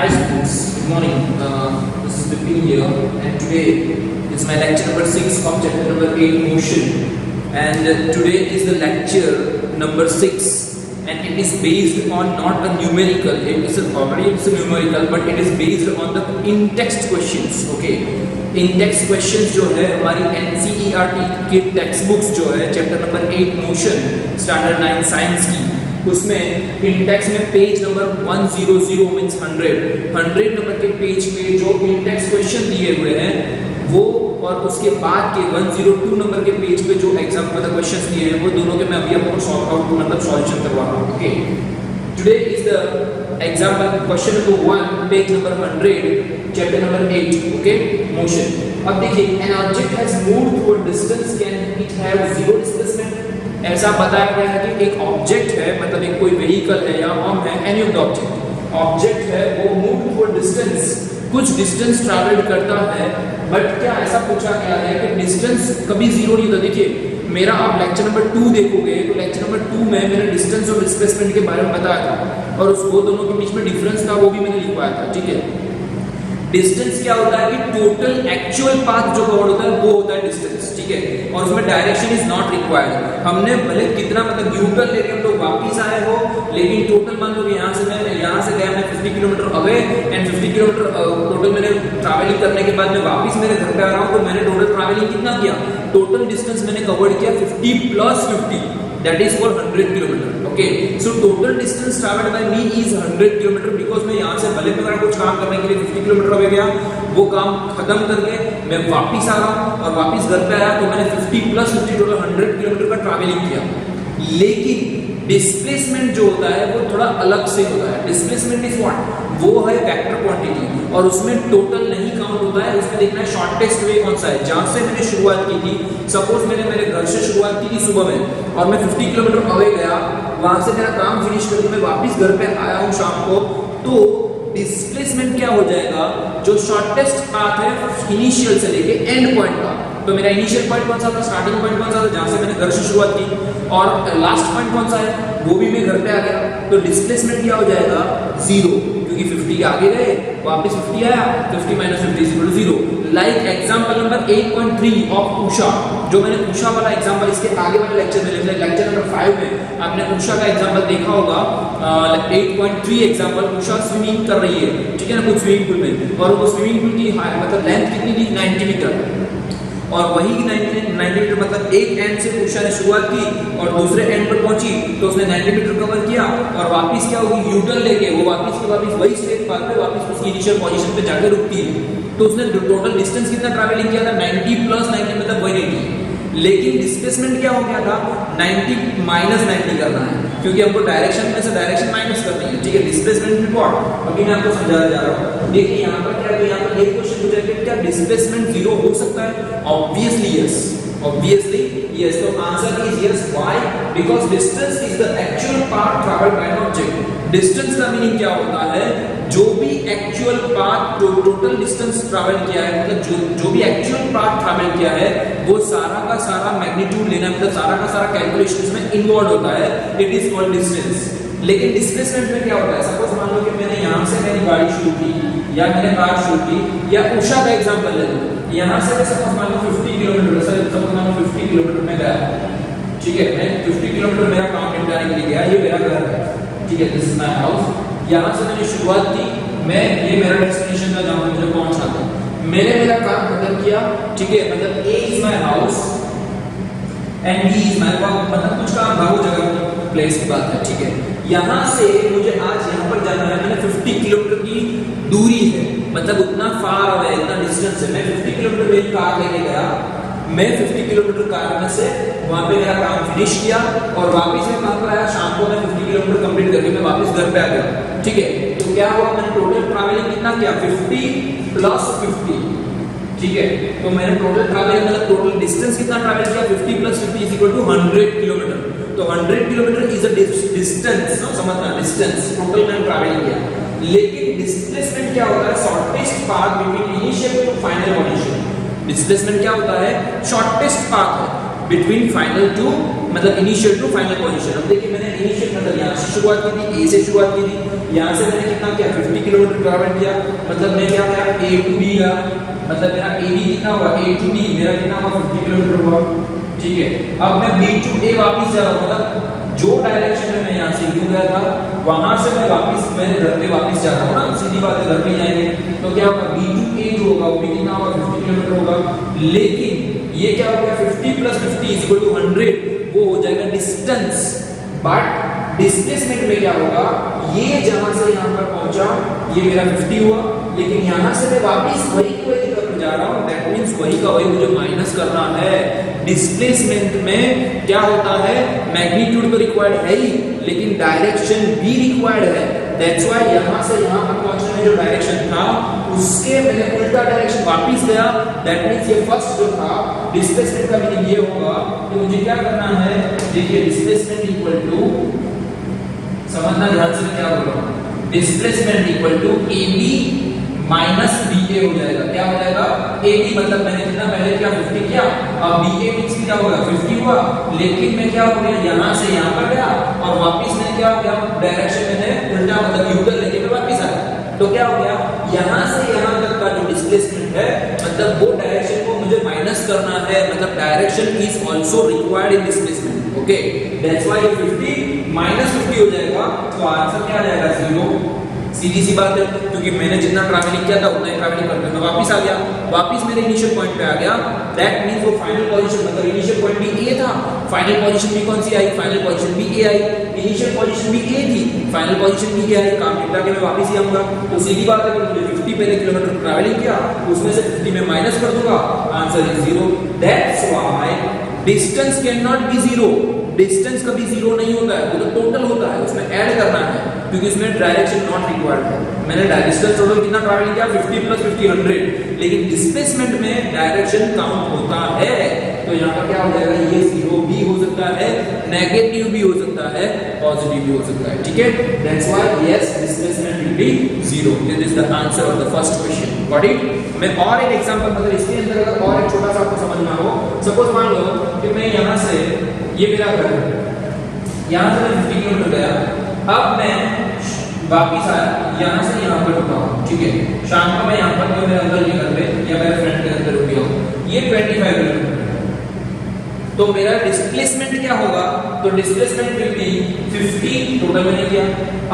Hi students, good morning. This is Vipin here, and today is my lecture number 6 of chapter number 8, motion. And today is the lecture number 6, and it is based on not a numerical. It's a numerical, but it is based on the in-text questions. Okay, in-text questions जो है हमारी NCERT के text books जो है chapter number 8 motion standard 9 science की, उसमें index में page number 100 means 100 number के पेज पे जो इंडेक्स क्वेश्चन दिए हुए हैं वो, और उसके बाद के 102 नंबर के पेज पे जो एग्जाम मतलब क्वेश्चंस दिए हैं वो दोनों के मैं अभी आपको सॉल्व आउट मतलब सॉल्यूशन करवा रहा हूं. Okay, today is the example question number 1 page number 100 chapter number 8. Okay, motion. अब देखिए, an object has moved through a distance, can it have zero displacement. ऐसा बताया गया है कि एक ऑब्जेक्ट है, मतलब एक कोई व्हीकल है या हम है, एनी ऑफ द ऑब्जेक्ट है, वो मूव टू अ डिस्टेंस, कुछ डिस्टेंस ट्रैवल्ड करता है. बट क्या ऐसा पूछा गया है कि डिस्टेंस कभी जीरो नहीं होता. देखिए, मेरा आप लेक्चर नंबर 2 देखोगे तो लेक्चर नंबर 2 में मैंने डिस्टेंस और डिस्प्लेसमेंट के बारे में बताया था, और उस वो दोनों के बीच में डिफरेंस था, वो भी मैंने लिखवाया था. ठीक है, डिस्टेंस क्या होता है कि टोटल एक्चुअल पाथ जो कवर होता है वो होता है डिस्टेंस. ठीक है, और उसमें डायरेक्शन इज नॉट रिक्वायर्ड. हमने भले कितना मतलब न्यूटन लेके हम लोग वापिस आए हो, लेकिन टोटल मान लो कि यहाँ से गया मैं 50 kilometre away, and 50 kilometre total मैंने ट्रैवलिंग करने के बाद मैं वापिस मेरे घर पे आ रहा हूँ, तो मैंने टोटल ट्रैवलिंग कितना किया, टोटल डिस्टेंस मैंने कवर्ड किया 50 plus 50, that is for 100 kilometer. Okay, so total distance traveled by me is 100 kilometer, because मैं यहाँ से भले मेरा कुछ काम करने के लिए 50 किलोमीटर अवे गया, वो काम खत्म करके मैं वापिस आ रहा हूँ और वापिस घर पे आया, तो मैंने 50 प्लस 50 टोटल 100 किलोमीटर का ट्रैवलिंग किया. लेकिन डिस्प्लेसमेंट जो होता है वो थोड़ा अलग से होता है. डिस्प्लेसमेंट इज व्हाट, वो है वेक्टर क्वांटिटी, और उसमें टोटल नहीं काउंट होता है. उसमें देखना है शॉर्टेस्ट वे कौन सा है. जहां से मैंने शुरुआत की थी, सपोज मैंने मेरे घर से शुरुआत की थी सुबह में, और मैं 50 किलोमीटर अवे गया, वहां से मेरा काम फिनिश करके मैं वापस घर पे आया हूं शाम को, तो डिस्प्लेसमेंट क्या हो जाएगा, जो शॉर्टेस्ट पाथ है इनिशियल से लेके एंड पॉइंट का, तो मेरा इनिशियल पॉइंट कौन सा था, स्टार्टिंग पॉइंट कौन सा था जहां से मैंने घर से शुरुआत की, और लास्ट पॉइंट कौन सा है, वो भी मैं घर पे आ गया, तो डिस्प्लेसमेंट क्या हो जाएगा, जीरो, क्योंकि 50 के आगे गए, वापस 50 आया, 50 minus 50 is equal to 0. Like example number 8.3 of Usha, जो मैंने उषा वाला एग्जांपल इसके आगे वाले लेक्चर में लिखा है. लेक्चर नंबर 5 में आपने उषा का एग्जांपल देखा होगा. 8.3 एग्जांपल, उषा स्विमिंग कर रही है, ठीक है ना, कुछ स्विमिंग पूल में, और वो स्विमिंग पूल की मतलब लेंथ कितनी थी, 90 मीटर, और वही 90 मीटर मतलब एक एंड से उषा ने शुरुआत की और दूसरे एंड पर पहुंची, तो उसने 90 मीटर कवर किया, और वापस क्या होगी, यूटर्न लेके वो वापस वही स्ट्रेट पाथ पे वापस उसकी इनिशियल पोजीशन पे जाकर रुकती है. तो उसने टोटल डिस्टेंस कितना ट्रैवलिंग किया था, 90 प्लस 90 मतलब 180. लेकिन डिस्प्लेसमेंट क्या हो गया था, 90 माइनस 90 करना है, क्योंकि हमको डायरेक्शन में से डायरेक्शन माइनस करनी है. ठीक है, डिस्प्लेसमेंट रिपोर्ट अभी मैं आपको समझाने जा रहा हूँ. देखिए यहाँ पर क्या है, यहाँ पर एक क्वेश्चन पूछा है, क्या डिस्प्लेसमेंट जीरो हो सकता है, ऑब्वियसली यस, ऑब्वियसली यस. तो answer is yes. Why, because distance is the actual path travelled bye an object. Distance का मीनिंग क्या होता है, जो भी actual path, total distance travel किया है, मतलब जो भी एक्चुअल पाथ ट्रैवल किया है, वो सारा का सारा मैग्नीट्यूड लेना, मतलब सारा का सारा कैलकुलेशंस में इन्वॉल्व होता है. It is called distance. लेकिन डिस्प्लेसमेंट में क्या होता है, सपोज मान लो कि मैंने यहाँ से मेरी गाड़ी शुरू की, या मैंने कार शुरू की, या उषा का एग्जांपल ले लो, यहाँ से मैं सपोज मान लो 50 किलोमीटर, सपोज मान लो 50 किलोमीटर में गया, ठीक है, मैं 50 किलोमीटर मेरा काम निपटाने के लिए गया, ये मेरा घर है, ठीक है, दिस इज माय हाउस. यहाँ से मैंने शुरुआत की, मैं ये मेरा डेस्टिनेशन था जहाँ मुझे पहुंचना था, मैंने मेरा काम खत्म किया. ठीक है, मतलब A is my house and B is my work, मतलब कुछ काम था वो जगह प्लेस की बात है. ठीक है, यहाँ से मुझे आज यहाँ पर जाना है, मैंने 50 किलोमीटर की दूरी है, मतलब उतना फार है, इतना डिस्टेंस है. मैं 50 किलोमीटर मेरी कार लेके गया, मैं 50 किलोमीटर कार में से वहाँ पे मेरा काम फिनिश किया, और वापस मैं कहाँ पर आया, शाम को मैं 50 किलोमीटर कंप्लीट करके मैं वापस घर पे आ गया. ठीक है, तो क्या हुआ, मैंने टोटल ट्रैवलिंग कितना किया, 50 प्लस 50. ठीक है, तो मैंने टोटल ट्रैवलिंग मतलब टोटल डिस्टेंस कितना ट्रैवल किया, 50 plus 50 is equal to 100 kilometre. तो 100 किलोमीटर इज अ डिस्टेंस, समझना, डिस्टेंस टोटल मैंने ट्रैवलिंग किया. लेकिन डिस्प्लेसमेंट क्या होता है, shortest path between initial to final position. Displacement क्या होता है, शॉर्टेस्ट पाथ है बिटवीन फाइनल टू मतलब इनिशियल टू फाइनल पोजीशन। अब देखिए मैंने इनिशियल मतलब यहाँ से शुरुआत की थी, ए से शुरुआत की थी, यहाँ से मैंने कितना किया 50 किलोमीटर ट्रैवल किया, मतलब मैं क्या किया ए टू बी गया, मतलब मेरा ए बी कितना हुआ, ए टू बी मेरा कितना हुआ 50 किलोमीटर हुआ, ठीक है। अब मैं बी टू ए वापस जा रहा हूँ, मतलब जो डायरेक्शन में मैं यहाँ से क्यों गया था वहां से मैं वापस मेरे घर पे वापस जा रहा हूँ ना, सीधी बात है घर पे जाएंगे तो क्या होगा बी टू ए जो होगा वो भी कितना होगा 50 किलोमीटर होगा, लेकिन ये क्या हो गया 50 प्लस 50 इज इक्वल टू 100, वो हो जाएगा डिस्टेंस। बट डिस्प्लेसमेंट में क्या होगा, ये जहां से यहाँ पर पहुंचा ये मेरा 50 हुआ, लेकिन यहाँ से मैं वापस वही की वही जगह पर जा रहा हूँ, दैट मींस वही का वही मुझे माइनस करना है। डिस्प्लेसमेंट में क्या होता है, मैग्नीट्यूड तो रिक्वायर्ड है ही, लेकिन डायरेक्शन भी रिक्वायर्ड है। दैट्स व्हाई यहाँ से यहाँ पर पहुंचने में जो डायरेक्शन था उसके मैंने उल्टा डायरेक्शन वापस गया, दैट मींस ये फर्स्ट जो था डिस्प्लेसमेंट का मीनिंग ये होगा कि मुझे क्या करना है, देखिए डिस्प्लेसमेंट इक्वल टू, समझना ध्यान से क्या बोल रहा हूँ, displacement equal to A B minus B A हो जाएगा। क्या हो जाएगा, ए बी मतलब मैंने कितना पहले क्या 50 किया, अब बी ए मींस क्या होगा 50 हुआ, लेकिन मैं क्या हो गया यहाँ से यहाँ पर गया और वापस मैं क्या हो गया डायरेक्शन मैंने उल्टा मतलब यूटर्न लेके मैं वापस आ गया, तो क्या हो गया यहाँ से यहाँ तक का जो डिस्प्लेसमेंट है मतलब वो डायरेक्शन को मुझे माइनस करना है, मतलब direction is also required in displacement. Okay, that's why 50 minus 50 हो जाएगा, तो आंसर क्या आ जाएगा 0। सीधी सी बात है, क्योंकि मैंने जितना ट्रैवलिंग किया था उतना ही ट्रैवलिंग करते मैं वापस आ गया, वापस मेरे इनिशियल पॉइंट पे आ गया, दैट मींस वो फाइनल पोजीशन मतलब इनिशियल पॉइंट भी ए था, फाइनल पोजीशन भी कौन सी आई, फाइनल पोजीशन भी ए आई, इनिशियल पोजीशन भी ए थी, फाइनल पोजीशन भी ए आई, काम निपटा के मैं वापस ही आऊंगा। तो सीधी बात है कि मुझे 50 पहले किलोमीटर ट्रैवलिंग किया उसमें से 50 में माइनस कर दूंगा, answer is 0। That's why distance can not B 0, distance कभी 0 नहीं होता है, वो तो टोटल होता है, उसमें ऐड करना है क्योंकि इसमें डायरेक्शन नॉट रिक्वायर्ड है। मैंने डिस्टेंस टोटल कितना ट्रैवलिंग किया 50 प्लस 50 100, लेकिन डिस्प्लेसमेंट में डायरेक्शन काउंट होता है, तो यहाँ पर क्या हो जाएगा ये 0 भी हो सकता है, नेगेटिव भी हो सकता है, पॉजिटिव भी हो सकता है, ठीक है। That's why yes displacement will be 0। This is the answer of the first question. Got it. मैं और एक एग्जांपल मतलब इसके अंदर अगर और एक छोटा सा आपको समझना हो, सपोज मान लो कि मैं यहाँ से ये मेरा घर है, यहाँ से मैं 50 किलोमीटर गया, अब मैं वापिस आया यहाँ से यहाँ पर रुका हूँ, ठीक है, शाम को मैं यहाँ पर जो मेरे अंदर के घर पे या मेरे फ्रेंड के अंदर रुक गया हूँ, ये 25 किलोमीटर, तो मेरा डिस्प्लेसमेंट क्या होगा, तो डिस्प्लेसमेंट विल बी 50 टोटल मैंने किया,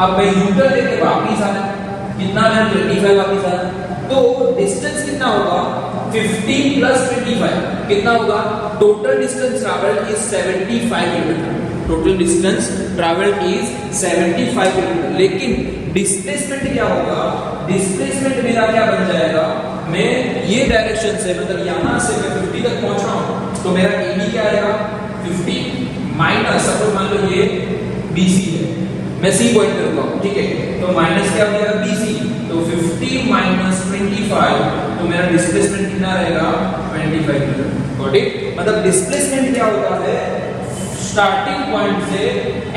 अब मैं यूटर्न लेके वापिस आया, कितना मैं 25 वापिस आया, तो डिस्टेंस कितना होगा 50 प्लस 25 कितना होगा, total distance travelled is 75 kilometre, total distance travelled is 75 kilometre, लेकिन डिस्प्लेसमेंट क्या होगा, डिस्प्लेसमेंट मेरा क्या बन जाएगा, मैं ये डायरेक्शन से मतलब यहाँ से मैं 50 तक पहुंच रहा हूँ, तो मेरा ए बी क्या आएगा 50 माइनस, सपोज मान लो ये बी सी है, मैं सी पॉइंट पे रुका हूँ, ठीक है, तो माइनस क्या हो जाएगा बी सी, तो 50 माइनस 25, तो मेरा डिस्प्लेसमेंट कितना रहेगा 25 किलोमीटर। Got it. मतलब डिस्प्लेसमेंट क्या होता है, स्टार्टिंग पॉइंट से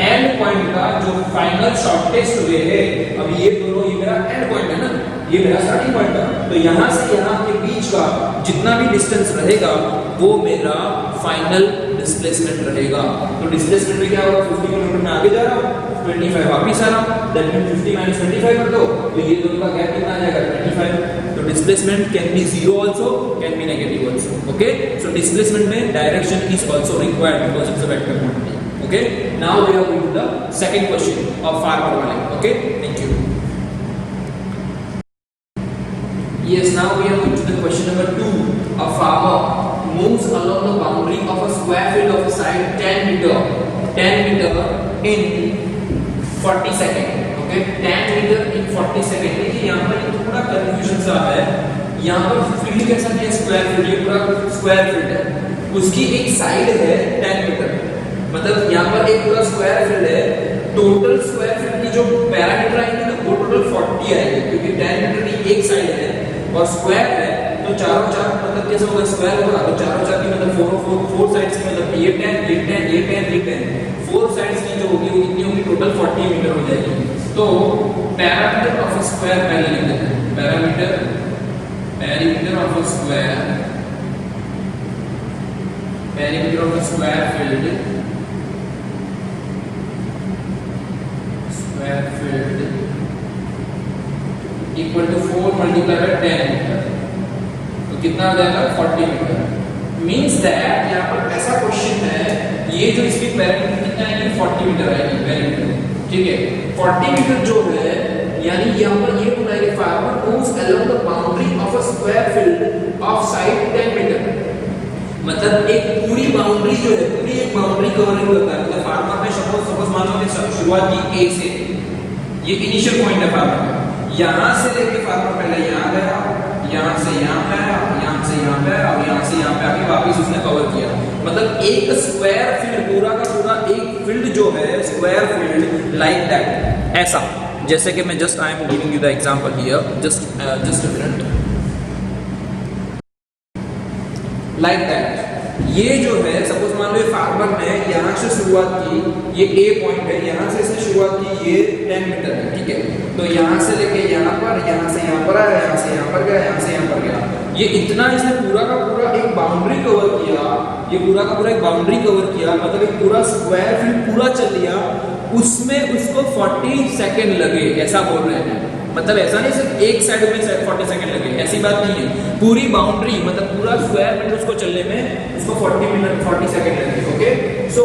एंड पॉइंट का जो फाइनल शॉर्टेस्ट वे है, अब ये दोनों ये मेरा एंड पॉइंट है ना, ये मेरा स्टार्टिंग पॉइंट था, तो यहाँ से यहाँ के बीच का जितना भी डिस्टेंस रहेगा वो मेरा फाइनल डिस्प्लेसमेंट रहेगा। तो डिस्प्लेसमेंट में क्या होगा, 50 किलोमीटर में आगे जा रहा हूँ, 25 वापिस आ रहा हूँ, दैट मींस 50 माइनस 25 कर दो, तो ये दोनों का गैप कितना आ जाएगा 25। तो displacement can be 0 also, can be negative also. Okay, so displacement में direction is also required because it's a vector quantity. Okay, now we are going to the second question of farmer वाले। Okay, thank you. Yes, now we are going to the question number 2. A farmer moves along the boundary of a square field of a side 10 meter in 40 seconds. Okay, 10 meter in 40 seconds. देखिए यहाँ पर थोड़ा confusion सा है, यहाँ पर field कैसा है, स्क्वायर फील्ड, ये पूरा स्क्वायर फील्ड है, उसकी एक साइड है 10 मीटर, मतलब यहाँ पर एक पूरा स्क्वायर फील्ड है, टोटल स्क्वायर फील्ड की जो पैरामीटर आएगी ना वो टोटल 40 आएगी, क्योंकि 10 मीटर की एक साइड है और स्क्वायर है, तो चारों चार मतलब कैसे होगा, स्क्वायर होगा, तो चारों चार की मतलब फोर साइड्स की मतलब ये 10 ये 10 ये 10 ये 10, फोर साइड्स की जो होगी वो कितनी होगी, टोटल 40 मीटर हो जाएगी। तो पैरामीटर ऑफ अ स्क्वायर पहले लिख देते हैं, parameter of a square, parameter of a square field equal to 4 multiply by 10 metre, तो कितना आ जाएगा 40 मीटर। मींस दैट यहाँ पर ऐसा क्वेश्चन है, ये जो इसकी पैरामीटर कितना आएगी 40 मीटर आएगी पैरामीटर, ठीक है। 40 मीटर जो है यानी यहाँ पर ये बोला है कि farmer goes along the boundary of a square field of side 10 metre, मतलब एक पूरी बाउंड्री जो है पूरी एक बाउंड्री कवरिंग करता है। मतलब फार्मर ने सपोज मान लो कि शुरुआत की A से, ये इनिशियल पॉइंट है फार्मर का, यहाँ से लेके फार्मर पहले यहाँ गया, यहाँ से यहाँ पे आया, यहाँ से यहाँ पे आया और यहाँ से यहाँ पे आके वापस उसने कवर किया। मतलब एक स्क्वायर फील्ड पूरा का पूरा एक फील्ड जो है स्क्वायर फील्ड लाइक दैट, ऐसा जैसे कि मैं just I am giving you the example here, just a minute, like that. ये जो है सपोज मान लो फार्मर ने यहाँ से शुरुआत की, ये A पॉइंट है, यहाँ से इसने शुरुआत की, ये 10 मीटर है, ठीक है। तो यहाँ से लेके यहाँ पर, यहाँ से यहाँ पर आया, यहाँ से यहाँ पर गया, यहाँ से यहाँ पर गया, ये इतना इसने पूरा का पूरा एक बाउंड्री कवर किया, ये पूरा का पूरा एक बाउंड्री कवर किया, मतलब एक पूरा स्क्वायर फील्ड पूरा चल लिया, उसमें उसको 40 सेकेंड लगे, ऐसा बोल रहे हैं। मतलब ऐसा नहीं सिर्फ एक साइड में 40 सेकंड लगे, ऐसी बात नहीं है, पूरी बाउंड्री मतलब पूरा स्क्वायर फील्ड उसको चलने में उसको 40 सेकंड लगे। ओके, सो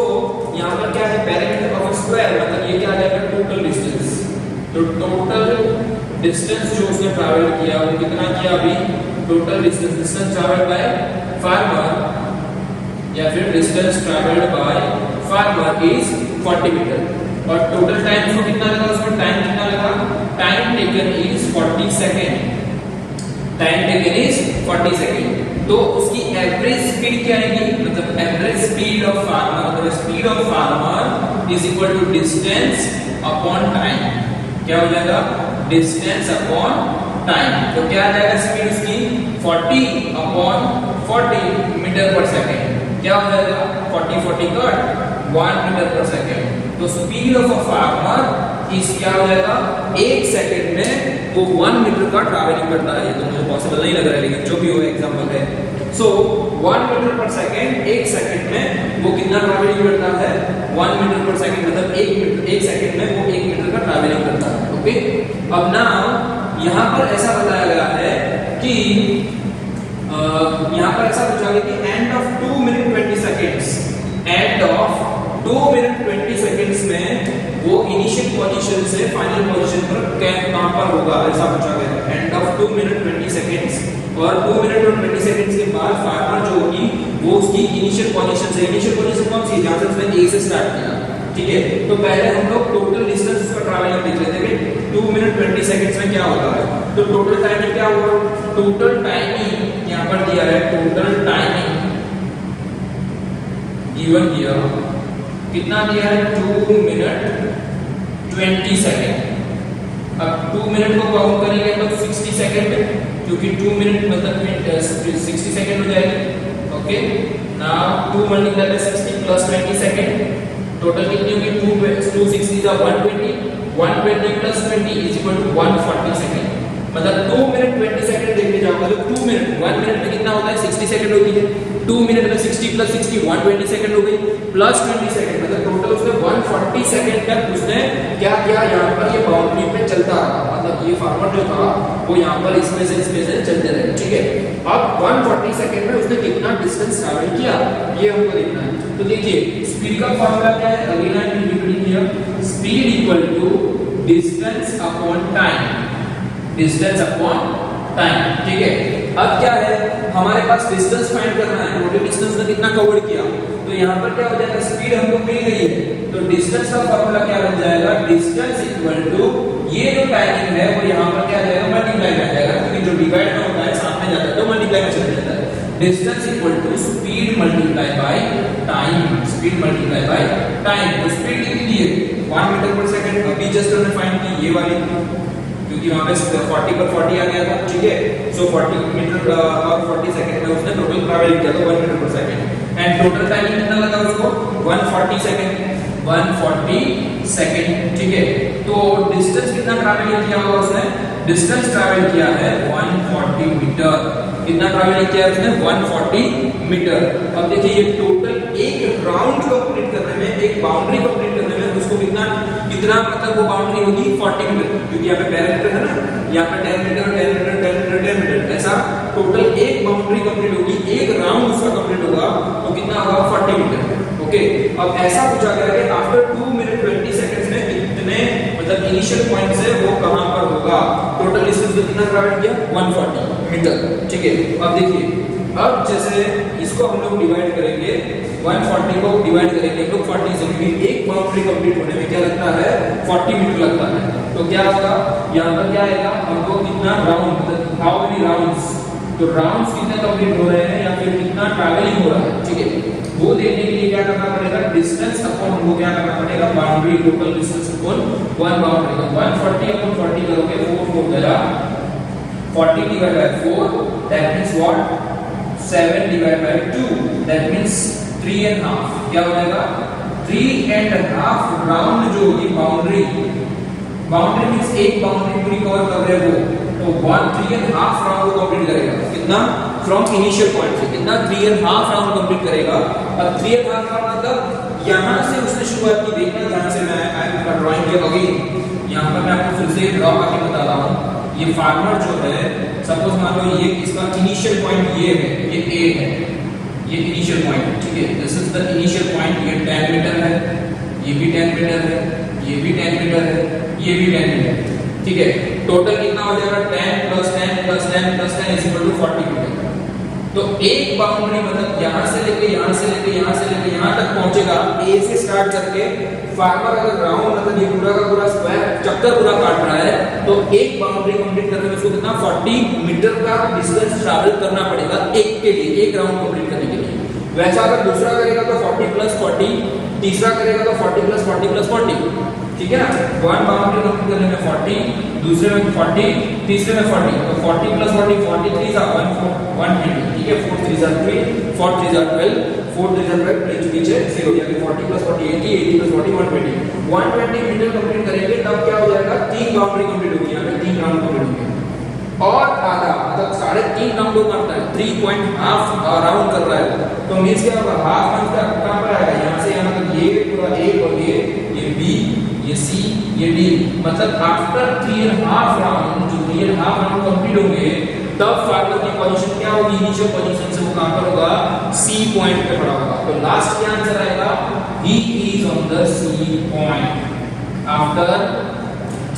यहाँ पर क्या है पैरामीटर ऑफ स्क्वायर, मतलब ये क्या आ जाएगा टोटल डिस्टेंस। तो टोटल डिस्टेंस जो उसने ट्रैवल किया वो कितना किया अभी, total distance travelled by farmer या फिर distance travelled by farmer is 40 metre, और टोटल टाइम उसको कितना लगा, उसमें टाइम कितना लगा, time taken is 40 second, time taken is 40 second. तो उसकी एवरेज स्पीड क्या आएगी, मतलब एवरेज स्पीड ऑफ फार्मर, मतलब speed of farmer is equal to distance upon time. क्या हो जाएगा, डिस्टेंस अपॉन टाइम। तो क्या आ जाएगा स्पीड उसकी 40 अपॉन 40 मीटर पर सेकेंड, क्या हो जाएगा 40 कट 1 मीटर पर सेकेंड। तो स्पीड ऑफ अ फार्मर इस क्या हो जाएगा, एक सेकंड में वो 1 मीटर का ट्रैवलिंग करता है। ये तो मुझे पॉसिबल नहीं लग रहा है, लेकिन जो भी हो एग्जांपल है। सो 1 मीटर पर सेकंड, एक सेकंड में वो कितना ट्रैवलिंग करता है 1 मीटर पर सेकंड, मतलब एक सेकंड में वो 1 मीटर का ट्रैवलिंग करता है। ओके, अब ना यहाँ पर ऐसा बताया गया है कि यहाँ पर ऐसा पूछा गया कि end of 2 minute 20 seconds, end of 2 minute 20 seconds में वो इनिशियल पोजीशन से फाइनल पोजीशन पर कहां पर होगा, ऐसा पूछा गया है। एंड ऑफ 2 मिनट 20 सेकंड्स, और 2 मिनट और 20 सेकंड्स के बाद फार्मर जो होगी वो उसकी इनिशियल पोजीशन से, इनिशियल पोजीशन कौन सी, जहां से उसने A से स्टार्ट किया, ठीक है। तो पहले हम लोग टोटल डिस्टेंस उसका ट्रैवलिंग देख लेते हैं कि 2 मिनट 20 सेकंड्स में क्या होता है। तो टोटल टाइम में क्या होगा, टोटल टाइमिंग यहां पर दिया है, टोटल टाइमिंग गिवन हियर कितना दिया है 2 मिनट 20 सेकंड। अब 2 मिनट को काउंट करेंगे तो 60 सेकंड, क्योंकि 2 मिनट मतलब 60 सेकंड हो जाएगी। Okay, now 2 multiply by 60 plus 20 second, total कितनी होगी 260 का 120, 120 plus 20 is equal to 140 second. मतलब 2 मिनट 20 सेकंड देखने जाओगे तो 2 मिनट 1 मिनट में कितना होता है 60 सेकंड होती है, 2 मिनट में 60 प्लस 60 120 सेकंड हो गई, प्लस 20 सेकंड, मतलब टोटल उसने 140 सेकंड तक उसने क्या किया, यहाँ पर ये बाउंड्री पे चलता रहा। मतलब ये फार्मर जो था वो यहाँ पर इसमें से चलते रहे, ठीक है। अब 140 सेकंड में उसने कितना डिस्टेंस ट्रैवल किया ये हमको देखना है। तो देखिए स्पीड का फॉर्मूला क्या है, again I will repeat here, speed equal to distance upon time, distance upon time, ठीक है। अब क्या है, हमारे पास डिस्टेंस फाइंड करना है, टोटल डिस्टेंस ने कितना कवर किया। तो यहाँ पर क्या हो जाएगा, स्पीड हमको मिल गई है, तो डिस्टेंस का फॉर्मूला क्या बन जाएगा, डिस्टेंस इक्वल टू ये जो टाइमिंग है वो यहाँ पर क्या आ जाएगा मल्टीप्लाई में आ जाएगा, क्योंकि जो डिवाइड में होता है सामने जाता है तो मल्टीप्लाई में चला जाता है। Distance equal to speed multiply by time, speed multiply by time. तो स्पीड कितनी दी है 1 मीटर पर सेकंड, अभी जस्ट हमने फाइंड की ये वाली, क्योंकि वहां पे 40 पर 40 आ गया था, ठीक है। सो 40 मीटर और 40 सेकंड में उसने टोटल ट्रैवल किया था 1 मीटर पर सेकंड, एंड टोटल टाइम कितना लगा उसको 140 सेकंड, 140 सेकंड, ठीक है। तो डिस्टेंस कितना ट्रैवल किया होगा उसने, डिस्टेंस ट्रैवल किया है 140 मीटर, कितना ट्रैवल किया है उसने 140 मीटर। अब देखिए ये टोटल एक राउंड कंप्लीट करने में, एक बाउंड्री कंप्लीट करने में उसको कितना मतलब वो बाउंड्री होगी 40 मीटर, क्योंकि यहाँ पे पैरामीटर है ना, यहाँ पे 10 मीटर 10 मीटर 10 मीटर 10 मीटर, ऐसा टोटल एक बाउंड्री कंप्लीट होगी, एक राउंड उसका कंप्लीट होगा तो कितना होगा 40 मीटर। ओके, अब ऐसा पूछा गया कि आफ्टर 2 मिनट 20 सेकंड्स में कितने मतलब इनिशियल पॉइंट से वो कहां पर होगा। टोटल डिस्टेंस कितना ट्रैवल किया 140 मीटर। ठीक है, अब देखिए, अब जैसे इसको हम लोग डिवाइड करेंगे, 140 को डिवाइड करेंगे हम लोग 40 से, क्योंकि एक बाउंड्री कंप्लीट होने में क्या लगता है 40 मीटर लगता है। तो क्या होगा यहाँ पर क्या आएगा हमको कितना राउंड मतलब हाउ मेनी राउंड्स, तो राउंड्स कितने कंप्लीट हो रहे हैं या फिर कितना ट्रैवलिंग हो रहा है। ठीक है, वो देखने के लिए क्या करना पड़ेगा, डिस्टेंस अपॉन हमको क्या करना पड़ेगा, boundary total distance upon one boundary. 140 upon 40 करोगे 4 4 गया 40 divide by 4 that means what 7 divide by 2 that means 3 and half. क्या हो जाएगा 3 एंड हाफ राउंड जो होगी बाउंड्री, बाउंड्री मींस एक बाउंड्री पूरी कवर कर रहे हो तो 3 एंड हाफ राउंड को कंप्लीट करेगा। कितना फ्रॉम इनिशियल पॉइंट से कितना 3 एंड हाफ राउंड कंप्लीट करेगा। अब 3 एंड हाफ राउंड मतलब यहां से उसने शुरुआत की, देखना ध्यान से, मैं आई ड्राइंग किया अगेन, यहां पर मैं आपको फिर से ड्रॉ करके बता रहा हूं। ये फार्मर जो है सपोज मान लो ये इसका इनिशियल पॉइंट ये है, ये ए है, ये इनिशियल पॉइंट। ठीक है, this is the initial point. ये 10 मीटर है, ये भी 10 मीटर है, ये भी 10 मीटर है, ये भी 10 मीटर। ठीक है, टोटल कितना हो जाएगा 10 plus 10 plus 10 plus 10 is equal to 40 metre. तो एक बाउंड्री मतलब यहां से लेके यहां से लेके यहां से लेके यहां तक पहुंचेगा, ए से स्टार्ट करके फार्मर अगर राउंड मतलब ये पूरा का पूरा स्क्वायर चक्कर पूरा काट रहा है तो एक बाउंड्री कंप्लीट करने में उसको कितना 40 मीटर का डिस्टेंस ट्रैवल करना पड़ेगा एक के लिए, एक राउंड कंप्लीट करने के लिए। वैसा अगर दूसरा करेगा तो 40 प्लस 40, तीसरा करेगा तो 40 प्लस 40 प्लस 40। ठीक है ना, वन बाउंड्री कंप्लीट करने में 40, दूसरे में 40, तीसरे में 40, तो 40 प्लस 40 43 जा 120। ठीक है, 4 3 जा 3, 4 3 जा 12, 4 3 जा 12 प्लस नीचे 0, यानी 40 प्लस 40 80, 80 प्लस 40 120 मीटर कंप्लीट करेंगे तब क्या हो जाएगा 3 बाउंड्री कंप्लीट होगी, यहां पे 3 राउंड कंप्लीट होंगे और आधा मतलब 3.5 राउंड करता है, 3.5 राउंड कर रहा है। तो मींस क्या होगा हाफ मंथ कहां पर आएगा, यहां से यहां तक ये पूरा ए और ये बी, ये सी, ये डी, मतलब आफ्टर 3.5 राउंड जो 3.5 राउंड कंप्लीट होंगे तब फार्मर की पोजीशन क्या होगी, इनिशियल पोजीशन से वो कहां पर होगा सी पॉइंट पे खड़ा होगा। तो लास्ट क्या आंसर आएगा, he is on the C point after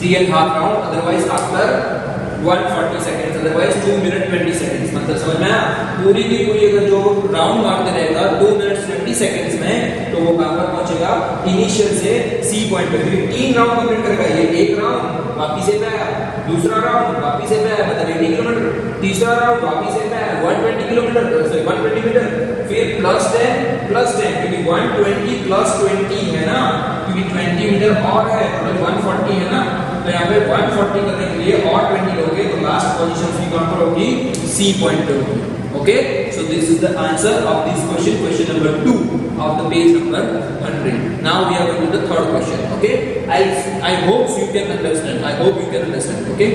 3.5 round, otherwise after 140 seconds, otherwise 2 minute 20 seconds. मतलब समझ में आया, पूरी की पूरी अगर जो राउंड मारते रहेगा 2 मिनट 20 सेकंड्स में तो वो कहां पर पहुंचेगा, इनिशियल से सी पॉइंट पे। फिर 3 राउंड कंप्लीट करेगा, ये एक राउंड वापस से पे आया, दूसरा राउंड वापस से पे आया मतलब 80 किलोमीटर, तीसरा राउंड वापस से पे आया 120 किलोमीटर, सॉरी 120 मीटर, फिर प्लस 10 क्योंकि 120 प्लस 20 है ना, क्योंकि 20 मीटर और है मतलब 140 है ना, तो यहाँ पे 140 करने के लिए और 20 लोगे तो लास्ट पोजीशन उसकी कहां पर होगी, सी पॉइंट पे होगी। Okay, so this is the answer of this question, question number 2 of the page number 100. Now we are going to the third question. Okay, I hope you can understand, I hope you can understand. Okay,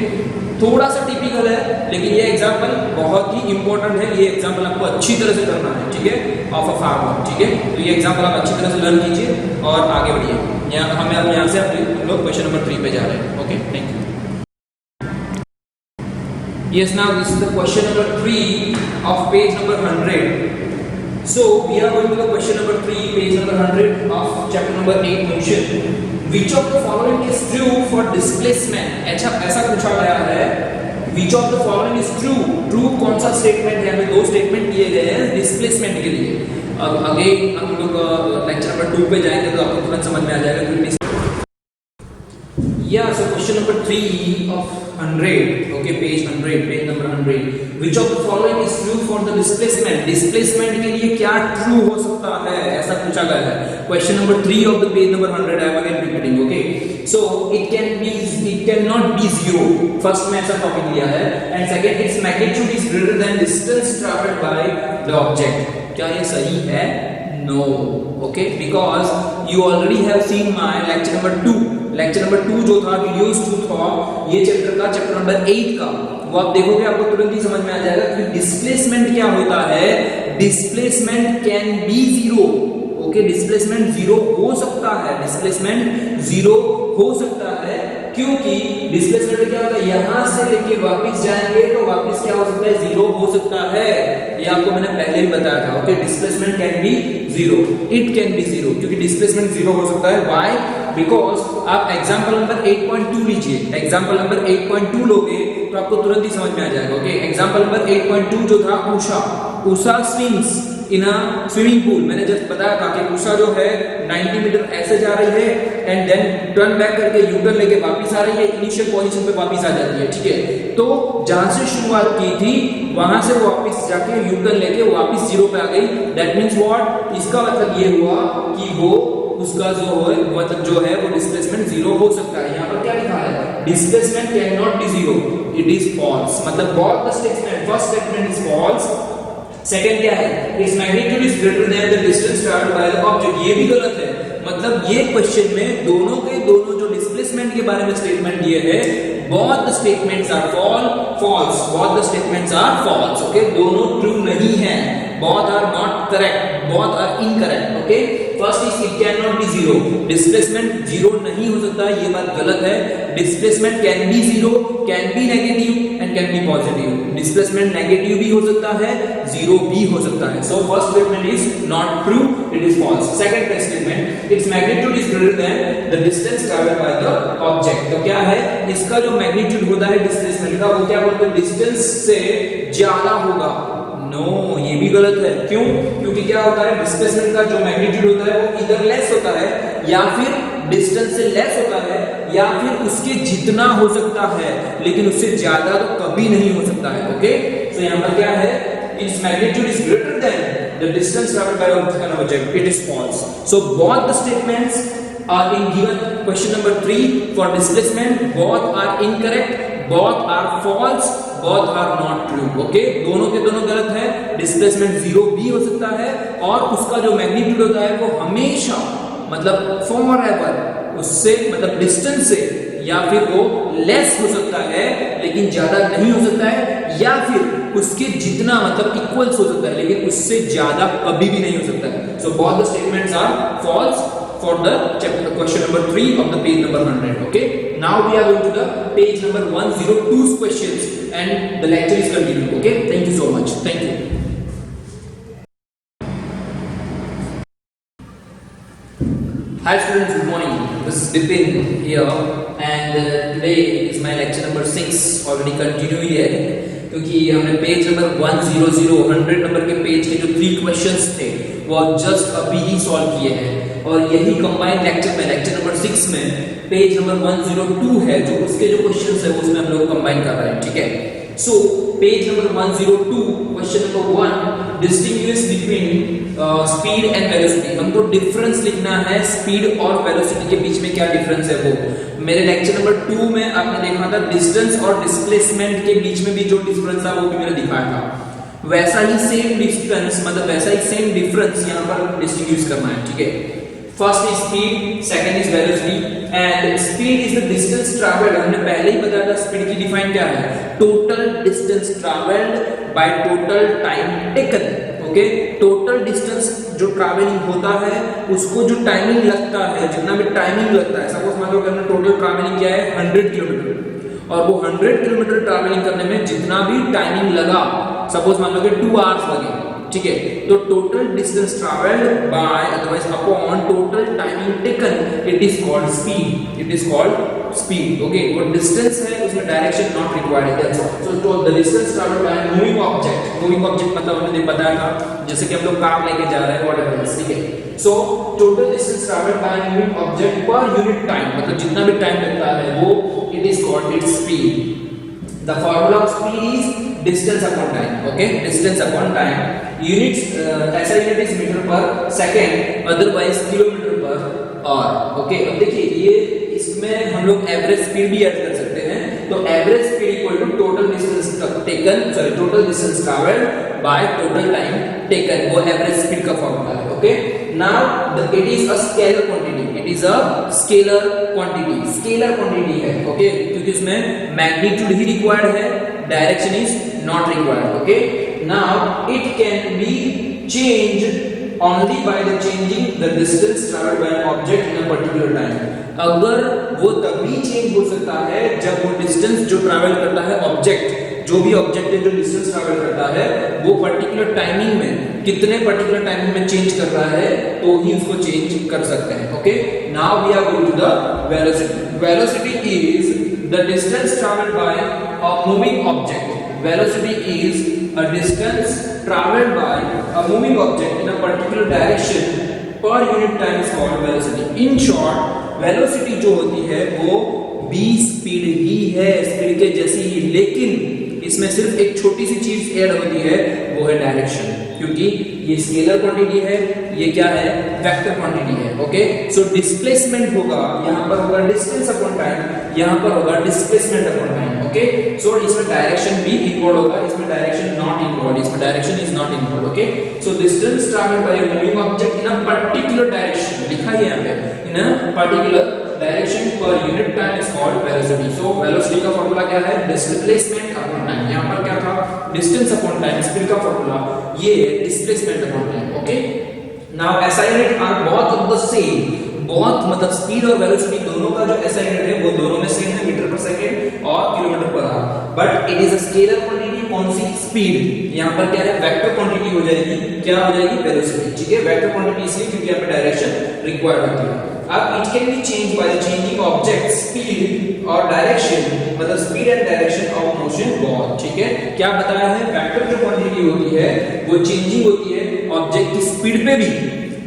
थोड़ा सा typical है लेकिन ये example बहुत ही important है, ये example आपको अच्छी तरह से करना है। ठीक है, ऑफ अ फार्मर। ठीक है, तो ये एग्जांपल आप अच्छी तरह से लर्न कीजिए और आगे बढ़िए। हम यहाँ से हम लोग क्वेश्चन नंबर 3 पे जा रहे हैं। Okay, thank you. Yes, now this is the question number 3 of page number 100. So we are going to the question number 3, page number 100 of chapter number 8 motion. Which of the following is true for displacement? ऐसा पूछा गया है, which of the following is true? True कौन सा statement है, हमें 2 statement दिए गए हैं डिस्प्लेसमेंट के लिए। अब अगेन हम लोग लेक्चर नंबर 2 पे जाएंगे तो आपको तुरंत समझ में आ जाएगा कि yeah, so question number 3 of 100, okay, page 100, page number 100. Which of the following is true for the displacement? Displacement के लिए क्या true हो सकता है, ऐसा पूछा गया है। Question number 3 of the page number 100, I am again repeating, okay. So it cannot be 0. First में ऐसा टॉपिक लिया है, and second its magnitude is greater than distance traveled by the object. क्या ये सही है? No, okay, because you already have seen my lecture number 2. Lecture number 2 जो था वीडियोस 2 था ये चैप्टर का, चैप्टर नंबर 8 का, वो आप देखोगे आपको तुरंत ही समझ में आ जाएगा कि डिस्प्लेसमेंट क्या होता है। Displacement can be 0, okay, displacement 0 हो सकता है, डिस्प्लेसमेंट 0 हो सकता है क्योंकि डिस्प्लेसमेंट में क्या होता है, यहां से लेके वापस जाएंगे तो वापस क्या हो सकता है, जीरो हो सकता है। ये आपको मैंने पहले ही बताया था। Okay, displacement can be zero, it can be zero, क्योंकि डिस्प्लेसमेंट जीरो हो सकता है। व्हाई? बिकॉज आप एग्जांपल नंबर 8.2 लीजिए, एग्जांपल नंबर 8.2 लोगे तो आपको तुरंत ही समझ में आ जाएगा। ओके, एग्जांपल नंबर 8.2 जो था, Usha swims in a swimming pool. मैंने जस्ट बताया था कि उषा जो है 90 मीटर ऐसे जा रही है एंड देन टर्न बैक करके यू टर्न लेके वापस आ रही है, इनिशियल पोजीशन पे वापस आ जाती है। ठीक है, तो जहां से शुरुआत की थी वहां से वापस जाके यू टर्न लेके वापस जीरो पे आ गई। That means what? इसका मतलब ये हुआ कि वो उसका जो है मतलब जो है वो डिस्प्लेसमेंट जीरो हो सकता है। यहाँ पर क्या लिखा है? Displacement can not be zero, it is false. मतलब both the statement, first statement is false, second क्या है, it's magnitude is greater than the distance travelled by the object. ये भी गलत है। मतलब ये क्वेश्चन में दोनों के दोनों जो डिस्प्लेसमेंट के बारे में स्टेटमेंट दिए हैं, both the statements are false, both the statements are false। Okay, दोनों ट्रू नहीं है, both are not correct, both are incorrect। Okay, first is it can not be zero, displacement zero नहीं हो सकता, ये बात गलत है। Displacement can be zero, can be negative and can be positive. Displacement negative भी हो सकता है, जीरो भी हो सकता है। So first statement is not true, it is false. Second statement, it's magnitude is greater than the distance travelled by the object. तो क्या है, इसका जो मैग्नीट्यूड होता है डिस्प्लेसमेंट का, वो क्या बोलते हैं, डिस्टेंस से ज्यादा होगा। नो, ये भी गलत है। क्यों? क्योंकि क्या होता है, डिस्प्लेसमेंट का जो मैग्नीट्यूड होता है वो इधर लेस होता है, या फिर डिस्टेंस से लेस होता है, या फिर उसके जितना हो सकता है, लेकिन उससे ज्यादा तो कभी नहीं हो सकता है। ओके, तो यहां पर क्या है, it's magnitude is greater than the distance travelled bye an object, it is false। so both the statements are in given question number 3 for displacement, both are incorrect, both are false, both are not true। Okay, दोनों के दोनों गलत है। Displacement zero भी हो सकता है और उसका जो मैग्नीट्यूड होता है वो हमेशा मतलब फॉरएवर उससे मतलब डिस्टेंस से या फिर वो लेस हो सकता है लेकिन ज्यादा नहीं हो सकता है, या फिर उसके जितना मतलब इक्वल्स हो सकता है लेकिन उससे ज्यादा कभी भी नहीं हो सकता है। So both the statements are false for the chapter question number 3 of the page number 100। okay, now we are going to the page number 102's questions and the lecture is continuing। okay, thank you so much, thank you। Hi students, good morning, this is Bipin here and today is my lecture number 6 already continue है क्योंकि हमने page number 100 number के page के जो 3 questions थे वो just अभी ही solve किए हैं और यही कंबाइंड लेक्चर में लेक्चर नंबर 6 में पेज नंबर 102 है जो उसके जो क्वेश्चंस है उसमें हम लोग कंबाइन कर रहे हैं। ठीक है, so page number 102 question number 1, distinguish between speed and velocity. हमको डिफरेंस लिखना है स्पीड और वेलोसिटी के बीच में क्या डिफरेंस है वो। मेरे लेक्चर नंबर 2 में आपने देखा था डिस्टेंस और डिस्प्लेसमेंट के बीच में भी जो डिफरेंस था वो भी मैंने दिखाया था, वैसा ही सेम डिस्टेंस मतलब वैसा ही सेम डिफरेंस यहाँ पर डिस्टिंग्विश करना है। ठीक है, first is speed, second is velocity and speed is the distance travelled. हमने पहले ही बताया था स्पीड की डिफाइन क्या है, total distance travelled by total time taken. Okay, total distance जो ट्रैवलिंग होता है उसको जो टाइमिंग लगता है, जितना भी टाइमिंग लगता है, सपोज मान लो कि हमने टोटल ट्रैवलिंग किया है 100 किलोमीटर और वो 100 किलोमीटर ट्रैवलिंग करने में जितना भी टाइमिंग लगा, सपोज मान लो कि 2 आवर्स लगे। ठीक है, तो total distance travelled bye otherwise upon total timing taken, it is called speed, it is called speed. Okay, वो डिस्टेंस है उसमें डायरेक्शन नॉट रिक्वायर्ड है, दैट्स ऑल। सो तो the distance travelled by moving object, moving object मतलब हमने बताया था जैसे कि हम लोग कार लेके जा रहे हैं व्हाटएवर। ठीक है, so total distance travelled by moving object पर यूनिट टाइम मतलब जितना भी टाइम लगता है वो it is called its speed. The formula of speed is distance upon time। okay, distance upon time, units SI unit is meter per second, otherwise kilometer per hour। okay, अब देखिए ये इसमें हम लोग एवरेज स्पीड भी add कर सकते हैं, तो average speed equal to total distance taken total distance travelled by total time taken, वो एवरेज स्पीड का फॉर्मूला है। Okay, now it is a scalar quantity, it is a scalar quantity, scalar quantity है। Okay, क्योंकि इसमें magnitude ही required है, direction is not required. Okay, now it can be changed only by the changing the distance traveled by an object in a particular time। अगर वो तभी change हो सकता है जब वो डिस्टेंस जो ट्रैवल करता है ऑब्जेक्ट, जो भी ऑब्जेक्ट है जो डिस्टेंस ट्रैवल करता है वो पर्टिकुलर टाइमिंग में, कितने पर्टिकुलर टाइमिंग में चेंज कर रहा है तो ही उसको चेंज कर सकते हैं. Okay, now we are going to the velocity. Velocity is the distance travelled by a moving object. Velocity is a distance traveled by a moving object in a particular direction per unit time is called velocity. In short, velocity जो होती है वो v speed ही है, speed के जैसी ही, लेकिन इसमें सिर्फ एक छोटी सी चीज ऐड होती है, वो है डायरेक्शन. क्योंकि ये स्केलर क्वांटिटी है, ये क्या है, वेक्टर क्वांटिटी है. ओके, सो डिस्प्लेसमेंट होगा, यहाँ पर होगा डिस्टेंस अपॉन टाइम, यहाँ पर होगा displacement upon time. Okay, so इसमें डायरेक्शन भी इक्वल होगा, इसमें डायरेक्शन नॉट इक्वल, इसमें direction is not equal. Okay, so distance travelled by a moving object in a particular direction, लिखा है यहाँ पे, in a particular direction per unit time is called velocity. So velocity का formula क्या है, displacement upon time. यहाँ पर क्या था, डिस्टेंस अपॉन टाइम, स्पीड का फार्मूला ये displacement upon time. Okay, now SI unit are both of the same. बहुत मतलब स्पीड और वेलोसिटी दोनों का जो एसआई यूनिट है वो दोनों में सेम है, मीटर पर सेकंड और kilometre per hour. But it is a scalar quantity. कौन सी, स्पीड. यहाँ पर क्या है, वेक्टर क्वांटिटी हो जाएगी, क्या हो जाएगी, वेलोसिटी. ठीक है, वेक्टर क्वांटिटी इसलिए क्योंकि यहाँ पे डायरेक्शन रिक्वायर्ड होती है. अब it can B change by changing object speed और डायरेक्शन, मतलब speed and direction of motion both. ठीक है, क्या बताया है, वेक्टर जो क्वांटिटी होती है वो चेंजिंग होती है ऑब्जेक्ट की स्पीड पे भी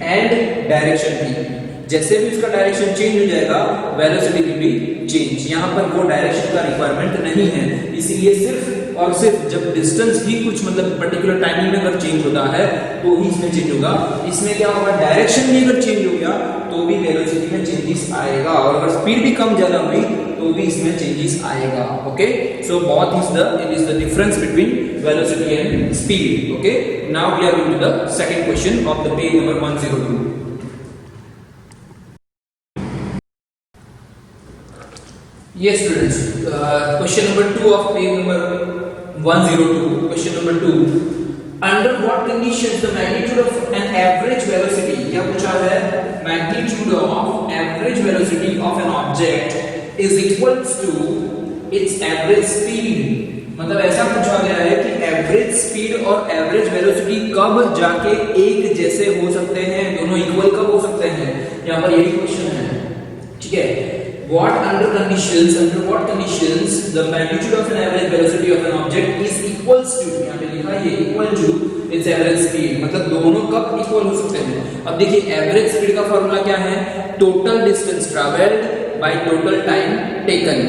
एंड डायरेक्शन भी. जैसे भी उसका डायरेक्शन चेंज हो जाएगा वेलोसिटी भी चेंज. यहाँ पर वो डायरेक्शन का रिक्वायरमेंट नहीं है, इसीलिए सिर्फ और सिर्फ जब डिस्टेंस भी कुछ मतलब पर्टिकुलर टाइमिंग में अगर चेंज होता है तो ही इसमें चेंज होगा. इसमें क्या होगा, डायरेक्शन भी अगर चेंज हो गया तो भी वेलोसिटी में चेंजेस आएगा, और अगर स्पीड भी कम ज्यादा हुई तो भी इसमें चेंजेस आएगा. Okay, so both it is the difference between velocity and speed. Okay, now we are going to the second question of the page number 102. Yes students, question number 2 of page number 102. Question number 2. Under what conditions the magnitude of an average velocity, क्या पूछा है, magnitude of average velocity of an object is equals to its average speed. मतलब ऐसा पूछा गया है कि average speed और एवरेज वेलोसिटी कब जाके एक जैसे हो सकते हैं, दोनों इक्वल कब हो सकते हैं, यहाँ पर यही क्वेश्चन है. ठीक है, under what conditions the magnitude of an average velocity of an object is equals to, यहाँ पे लिखा है equal to its average speed, मतलब दोनों कब इक्वल हो सकते हैं. अब देखिए एवरेज स्पीड का फॉर्मूला क्या है, total distance travelled by total time taken.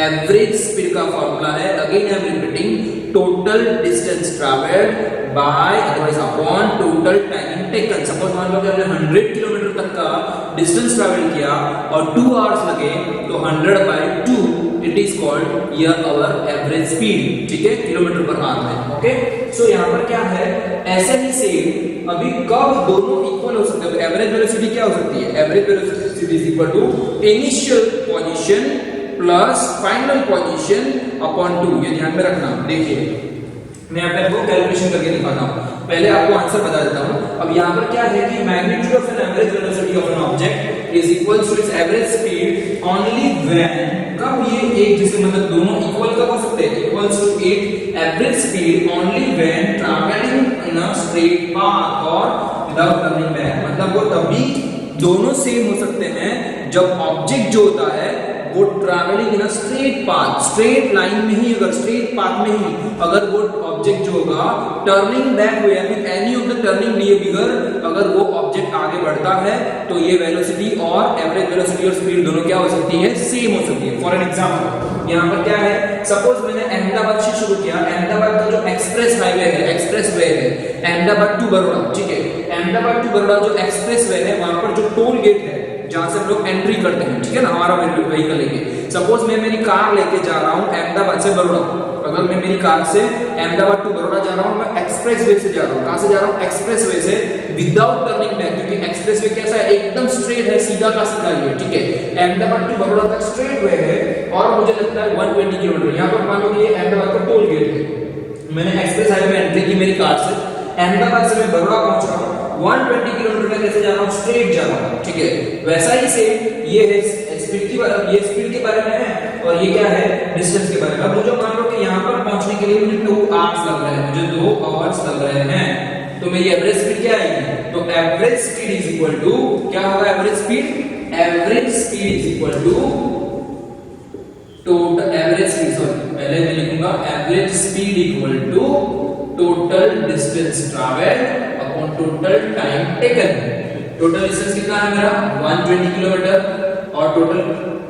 Average speed का फॉर्मूला है, again I am repeating, total distance travelled bye otherwise upon total time taken. Suppose मान लो कि हमने 100 किलोमीटर तक का डिस्टेंस ट्रैवल किया और 2 आवर्स लगे, तो 100/2 it is called your hour average speed. ठीक है, किलोमीटर पर आवर में. ओके, सो यहाँ पर क्या है, ऐसे ही सेम अभी कब दोनों इक्वल हो सकते हैं. एवरेज वेलोसिटी क्या हो सकती है, average velocity is equal to initial position plus final position upon 2. ये ध्यान में रखना. देखिए मैं यहाँ पे आपको कैलकुलेशन करके दिखाता हूँ, पहले आपको आंसर बता देता हूँ. अब यहाँ पर क्या है कि magnitude of an average velocity of an object is equal to its average speed only when, कब ये एक जैसे मतलब दोनों इक्वल कब हो सकते हैं, equals to it average speed only when travelling in a straight path और विदाउट टर्निंग बैक. मतलब वो तभी दोनों सेम हो सकते हैं जब ऑब्जेक्ट जो होता है वो travelling in a straight path, straight line में ही, अगर स्ट्रेट पाथ में ही अगर वो ऑब्जेक्ट जो होगा टर्निंग बैक हुए या फिर any of the turning behaviour, अगर वो ऑब्जेक्ट आगे बढ़ता है तो ये वेलोसिटी और एवरेज वेलोसिटी और स्पीड दोनों क्या हो सकती है, सेम हो सकती है. फॉर एन एग्जांपल यहाँ पर क्या है, सपोज मैंने अहमदाबाद से शुरू किया, अहमदाबाद का जो एक्सप्रेस हाईवे है, एक्सप्रेस वे है अहमदाबाद टू बड़ौदा. ठीक है, अहमदाबाद टू बड़ौदा जो एक्सप्रेस वे है वहां पर जो टोल गेट है जहां से हम लोग एंट्री करते हैं, ठीक है ना, हमारा व्हीकल लेके. सपोज मैं मेरी कार लेके जा रहा हूं अहमदाबाद से बड़ौदा, अगर मैं मेरी कार से अहमदाबाद टू बड़ौदा जा रहा हूं, मैं एक्सप्रेस वे से जा रहा हूं. कहां से जा रहा हूं, एक्सप्रेस वे से, विदाउट टर्निंग बैक, क्योंकि एक्सप्रेस वे कैसा है, एकदम स्ट्रेट है, सीधा का सीधा ही है. ठीक है, अहमदाबाद टू बड़ौदा तक स्ट्रेट वे है और मुझे लगता है 120 किलोमीटर. यहाँ पर मान लो कि अहमदाबाद का टोल गेट है, मैंने एक्सप्रेस हाईवे में एंट्री की मेरी कार से, अहमदाबाद से मैं बड़ौदा पहुंच रहा हूँ, 120 किलोमीटर में कैसे जा रहा हूँ, स्ट्रेट जा रहा हूँ, ठीक है। वैसा ही से ये है स्पीड की बारे में, ये स्पीड के बारे में है और ये क्या है, डिस्टेंस के बारे में। अब मुझे मान लो कि यहाँ पर पहुंचने के लिए मुझे 2 आवर्स लग रहे हैं, मुझे 2 आवर्स लग रहे हैं, तो मेरी एवरेज स्पीड क्या आएगी, तो average speed is equal to क्या होगा, average speed is equal to total average speed, sorry पहले मैं लिखूंगा average speed equal to total distance travelled upon total time taken. Total distance कितना है मेरा 120 किलोमीटर और टोटल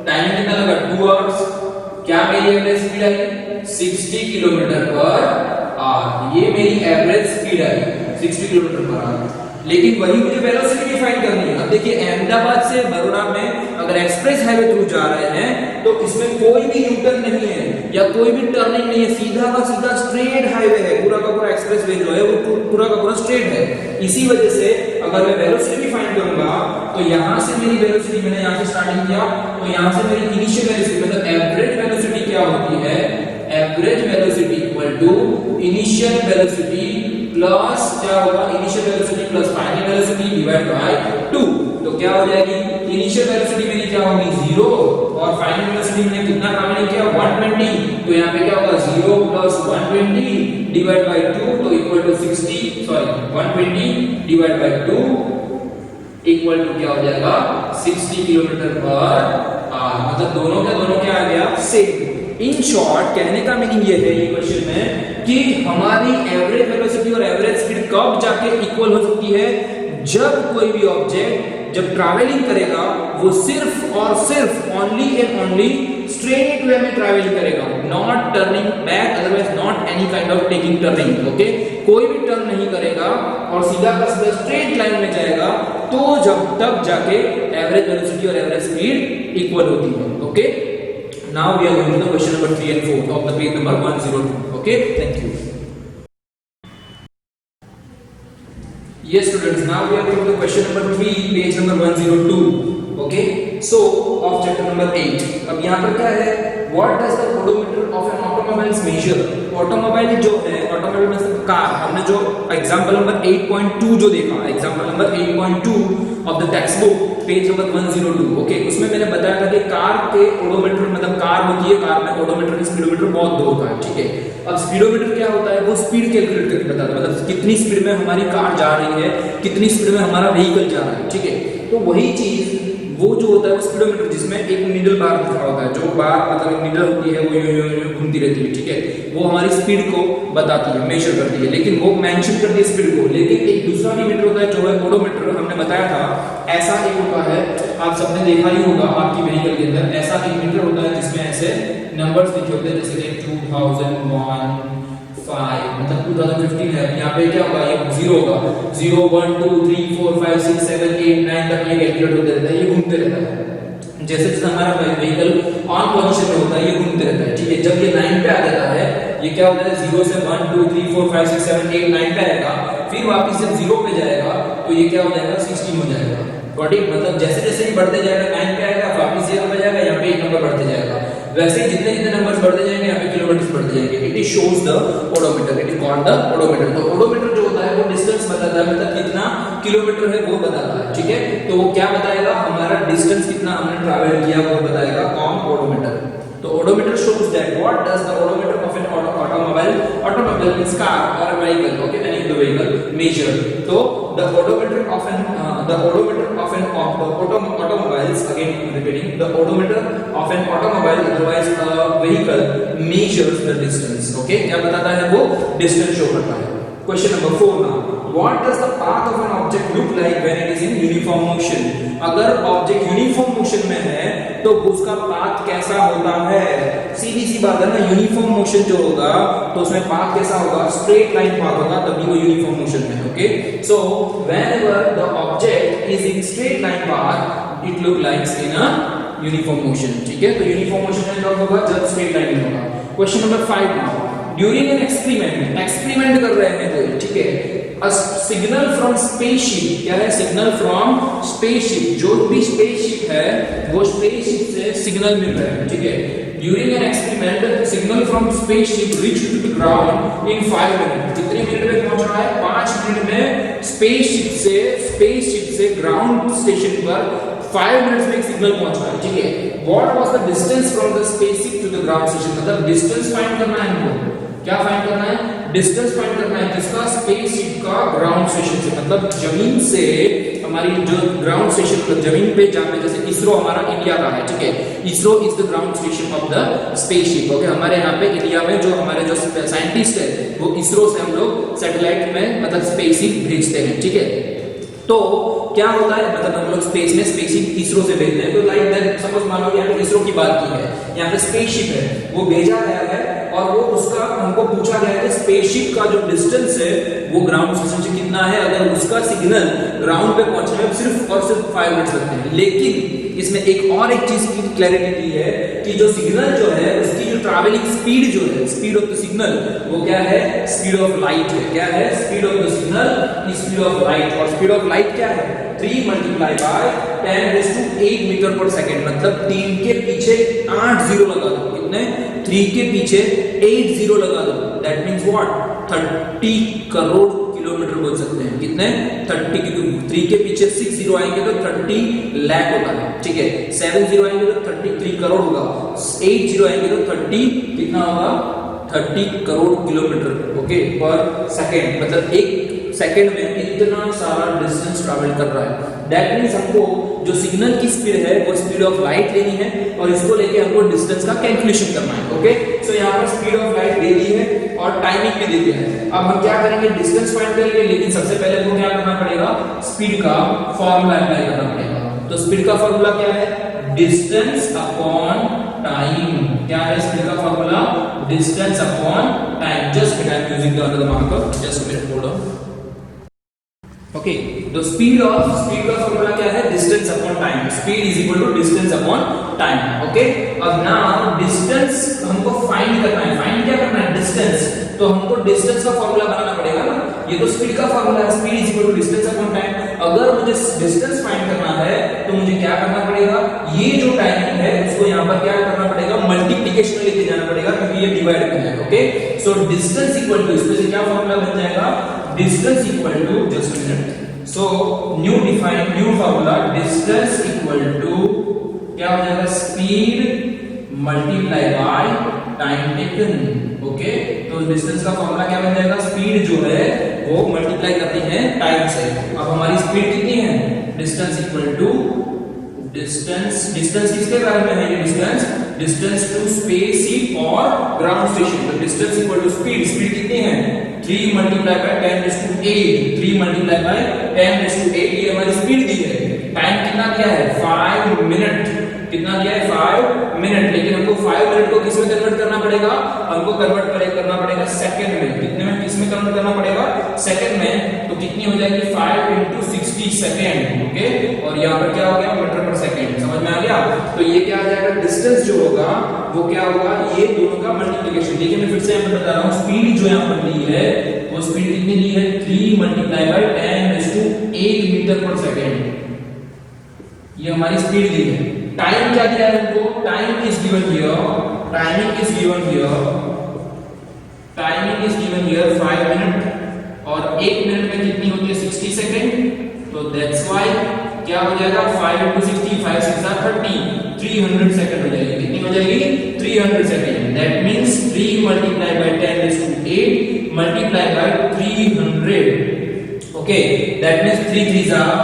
टाइम कितना लगा 2 आवर्स। क्या मेरी एवरेज स्पीड आई 60 किलोमीटर पर आवर, ये मेरी एवरेज स्पीड आई 60 किलोमीटर पर आवर। लेकिन वही मुझे वेलोसिटी फाइंड करनी है। अब देखिए अहमदाबाद से बड़ौदा में अगर एक्सप्रेस हाईवे थ्रू जा रहे हैं तो इसमें कोई भी यू टर्न नहीं है या कोई भी टर्निंग नहीं है, सीधा का सीधा स्ट्रेट हाईवे है, पूरा का पूरा एक्सप्रेस वे जो है वो पूरा का पूरा स्ट्रेट है। इसी वजह से अगर मैं वेलोसिटी फाइंड करूंगा तो यहां से मेरी वेलोसिटी, मैंने यहां से स्टार्टिंग किया तो यहां से मेरी इनिशियल वेलोसिटी मतलब एवरेज वेलोसिटी क्या होती है, average velocity equal to initial velocity plus क्या होगा, initial velocity plus final velocity divide by 2। तो क्या हो जाएगी, इनिशियल वेलोसिटी मेरी क्या होगी 0 और फाइनल वेलोसिटी मैंने कितना ट्रैवलिंग किया 120, तो यहाँ पे क्या होगा 0 प्लस 120 डिवाइड बाय 2 तो equal to 60, sorry 120 divide by 2 equal to क्या हो जाएगा 60 किलोमीटर पर आवर। मतलब दोनों क्या आ गया सेम। इन शॉर्ट कहने का मीनिंग ये है ये क्वेश्चन में कि हमारी एवरेज वेलोसिटी और एवरेज स्पीड कब जाके इक्वल हो सकती है, जब कोई भी ऑब्जेक्ट जब ट्रैवलिंग करेगा वो सिर्फ और सिर्फ only and only straight way में ट्रैवलिंग करेगा, not turning back, otherwise not any kind of taking turning. Okay, कोई भी टर्न नहीं करेगा और सीधा का सीधा स्ट्रेट लाइन में जाएगा, तो जब तब जाके एवरेज वेलोसिटी और एवरेज स्पीड इक्वल होती है। Okay, now we are going to the question number 3 and 4 of the page number 102. Okay, thank you. Yes students, now we are going to the question number 3, page number 102. Okay, so of chapter number 8. अब यहाँ पर क्या है, what does the odometer of an automobile measure? Automobile जो है, automobile में car, हमने जो एग्जांपल नंबर 8.2 जो देखा, example number 8.2 of the text book page number 102। Okay, उसमें मैंने बताया था कि कार के ओडोमीटर मतलब कार होती है, कार में ओडोमीटर की स्पीडोमीटर बहुत दो होता है, ठीक है। अब स्पीडोमीटर क्या होता है, वो स्पीड कैलकुलेट करके बताता है, मतलब कितनी स्पीड में हमारी कार जा रही है, कितनी स्पीड में हमारा व्हीकल जा रहा है, ठीक है। तो वही चीज वो जो होता है वो स्पीडोमीटर, जिसमें एक नीडल बार लिखा होता है, जो बार मतलब एक नीडल होती है वो यूं घूमती रहती है, ठीक है, वो हमारी स्पीड को बताती है, मेजर करती है, लेकिन वो मेंशन करती है स्पीड को। लेकिन एक दूसरा भी मीटर होता है जो है ओडोमीटर, हमने बताया था ऐसा एक होता है, आप सबने देखा ही होगा आपकी व्हीकल के अंदर, ऐसा एक मीटर होता है जिसमें ऐसे नंबर्स लिखे होते हैं, जैसे कि 2001 5 मतलब 2015 है, यहाँ पे क्या होगा, ये 0 होगा, 0 1 2 3 4 5 6 7 8 9 तक ये कैलकुलेट होते रहता है, ये घूमते रहता है। जैसे जैसे हमारा व्हीकल ऑन पोजीशन में होता है ये घूमते रहता है, ठीक है। जब ये 9 पे आ जाता है, ये क्या होता है 0 से 1 2 3 4 5 6 7 8 9 पे आएगा, फिर वापस जब 0 पे जाएगा तो ये क्या हो जाएगा 16 हो जाएगा। ठीक, मतलब जैसे जैसे ही बढ़ते जाएगा 9 पे आएगा, वापस 0 पे जाएगा, यहाँ पे एक नंबर बढ़ते जाएगा, वैसे ही जितने जितने नंबर्स बढ़ते जाएंगे यहाँ पे किलोमीटर्स बढ़ते जाएंगे। It is shows the odometer, it is called the odometer. तो ओडोमीटर जो होता है वो डिस्टेंस बताता है, मतलब कितना किलोमीटर है वो बताता है, ठीक है। तो वो क्या बताएगा, हमारा डिस्टेंस कितना हमने ट्रैवल किया वो बताएगा कौन, ओडोमीटर। तो odometer shows that what does the odometer of an automobile means car or a vehicle, okay, any of the vehicle measure. So the odometer of an automobiles, again repeating, the odometer of an automobile otherwise a vehicle measures the distance, okay, क्या बताता है वो, distance show करता है। Question number 4 now, what does the path of an object look like when it is in uniform motion? अगर object uniform motion में है तो उसका पाथ कैसा होता है, सीधी सी बात है ना, यूनिफॉर्म मोशन जो होगा तो उसमें पाथ कैसा होगा, स्ट्रेट लाइन पाथ होगा, तभी वो यूनिफॉर्म मोशन में है। Okay, so whenever the object is in straight line path it look likes in a uniform motion, ठीक है। तो यूनिफॉर्म मोशन में कब होगा, जब स्ट्रेट लाइन में होगा। Question number 5 now, during an experiment कर रहे हैं कोई, ठीक है, a signal from spaceship, क्या है, सिग्नल फ्रॉम स्पेसशिप, जो भी स्पेसशिप है वो स्पेसशिप से सिग्नल मिल रहा है, ठीक है। During an experiment signal from spaceship reached to the ground in 5 minute. कितने मिनट में पहुंच रहा है? 5 मिनट में स्पेसशिप से ग्राउंड स्टेशन पर 5 मिनट्स में एक सिग्नल पहुंच रहा है, ठीक है। What was the distance from the spaceship to the ground station, मतलब डिस्टेंस फाइंड करना है हमको। क्या फाइंड करना है? डिस्टेंस फाइंड करना है किसका? स्पेसशिप का ग्राउंड स्टेशन से, मतलब जमीन से हमारी जो ग्राउंड स्टेशन, मतलब जमीन पे जहां पे जैसे इसरो हमारा इंडिया का है, ठीक है, ISRO is the ground station of the spaceship. Okay, हमारे यहाँ पे इंडिया में जो हमारे जो साइंटिस्ट है वो इसरो से हम लोग सैटेलाइट में मतलब स्पेसशिप भेजते हैं, ठीक है। तो क्या होता है, मतलब हम लोग स्पेस में स्पेसशिप इसरो से भेजते हैं। तो लाइक दैट सपोज मान लो यहाँ पे इसरो की बात की है, यहाँ पे स्पेसशिप है, वो भेजा गया है और वो उसका हमको पूछा गया है कि स्पेसशिप का जो डिस्टेंस है वो ग्राउंड स्टेशन से कितना है। अगर उसका सिग्नल ग्राउंड पे पहुंचने में सिर्फ और सिर्फ 5 मिनट लगते हैं। लेकिन इसमें एक चीज की क्लैरिटी दी है कि जो सिग्नल जो है उसकी जो ट्रैवलिंग स्पीड जो है, स्पीड ऑफ द सिग्नल, वो क्या है? स्पीड ऑफ लाइट है। क्या है? Speed of the signal, speed of light. और स्पीड ऑफ लाइट क्या है? 3 मल्टीप्लाई बाय 10⁸ मीटर पर सेकंड, मतलब 3 के पीछे 8 जीरो लगा दो। कितने? 3 के पीछे 8 जीरो लगा दो। That means what? 30 crore kilometre बोल सकते हैं। कितने? 30, क्योंकि 3 के पीछे 6 जीरो आएंगे तो 30 लाख होता है, ठीक है। 7 जीरो आएंगे तो 33 करोड़ होगा। 8 जीरो आएंगे तो 30 कितना होगा? 30 करोड़ किलोमीटर, ओके, पर सेकंड। मतलब एक सेकंड में इतना सारा डिस्टेंस ट्रैवल कर रहा है। दैट मींस हमको जो सिग्नल की स्पीड है वो स्पीड ऑफ लाइट लेनी है और इसको लेके हमको डिस्टेंस का कैलकुलेशन करना है, ओके। सो यहाँ पर स्पीड ऑफ लाइट दे दी है और टाइमिंग भी दे दिया है। अब हम क्या करेंगे? डिस्टेंस फाइंड करेंगे, लेकिन सबसे पहले हमको क्या करना पड़ेगा? स्पीड का फॉर्मूला अप्लाई करना पड़ेगा। तो स्पीड का फॉर्मूला क्या है? Distance upon time. क्या है स्पीड का formula? Distance upon time. Just I am using the another marker, just minute, hold on. Okay, तो स्पीड का फॉर्मूला क्या है? Distance upon time. Speed is equal to distance upon time, okay. अब now distance हमको find करना है। Find क्या करना है? डिस्टेंस। तो हमको डिस्टेंस का फॉर्मूला बनाना पड़ेगा ना। ये तो स्पीड का फॉर्मूला है, speed is equal to distance upon time. अगर मुझे डिस्टेंस फाइंड करना है तो मुझे क्या करना पड़ेगा? ये जो टाइमिंग है उसको यहाँ पर क्या करना पड़ेगा? मल्टीप्लिकेशन में लेके जाना पड़ेगा, क्योंकि ये डिवाइड करना है, okay. So distance equal to, इसमें से क्या फॉर्मूला बन जाएगा? Distance equal to, just a minute, so new formula, distance equal to क्या हो जाएगा? Speed multiply by time taken, okay. तो डिस्टेंस का फॉर्मूला क्या बन जाएगा? स्पीड जो है वो मल्टीप्लाई करनी है टाइम से। अब हमारी स्पीड कितनी है? डिस्टेंस इक्वल टू डिस्टेंस किसके बारे में है? ये डिस्टेंस टू स्पेसशिप और ग्राउंड स्टेशन। तो डिस्टेंस इक्वल टू स्पीड कितनी है? 3 मल्टीप्लाई बाय 10⁸, 3 मल्टीप्लाई बाय 10⁸, ये हमारी स्पीड दी है। टाइम कितना दिया है? 5 मिनट। कितना दिया है? 5 मिनट। लेकिन हमको 5 मिनट को किस में कन्वर्ट करना पड़ेगा? हमको कन्वर्ट करना पड़ेगा सेकंड में। कितने में? किस में कन्वर्ट करना पड़ेगा? सेकंड में। तो कितनी हो जाएगी? 5 × 60 सेकंड, ओके। और यहाँ पर क्या हो गया? मीटर पर सेकंड। समझ में आ गया? तो ये क्या आ जाएगा? डिस्टेंस जो होगा वो क्या होगा? ये दोनों का मल्टीप्लिकेशन। देखिए मैं फिर से यहाँ पर बता रहा हूँ, स्पीड जो यहाँ पर दी है वो स्पीड कितनी दी है? 3 मल्टीप्लाई बाय 10⁸ मीटर पर सेकंड। ये हमारी स्पीड दी है। टाइम क्या दिया है हमको? Time is given here, timing is given here 5 minute, और 1 मिनट में कितनी होती है? 60 सेकंड। तो दैट्स व्हाई क्या हो जाएगा? 5 × 60, 5 6 30, 300 सेकंड हो जाएगी। कितनी हो जाएगी? 300 second. That means 3 multiply by 10⁸ multiply by 300, okay. That means 3 3s are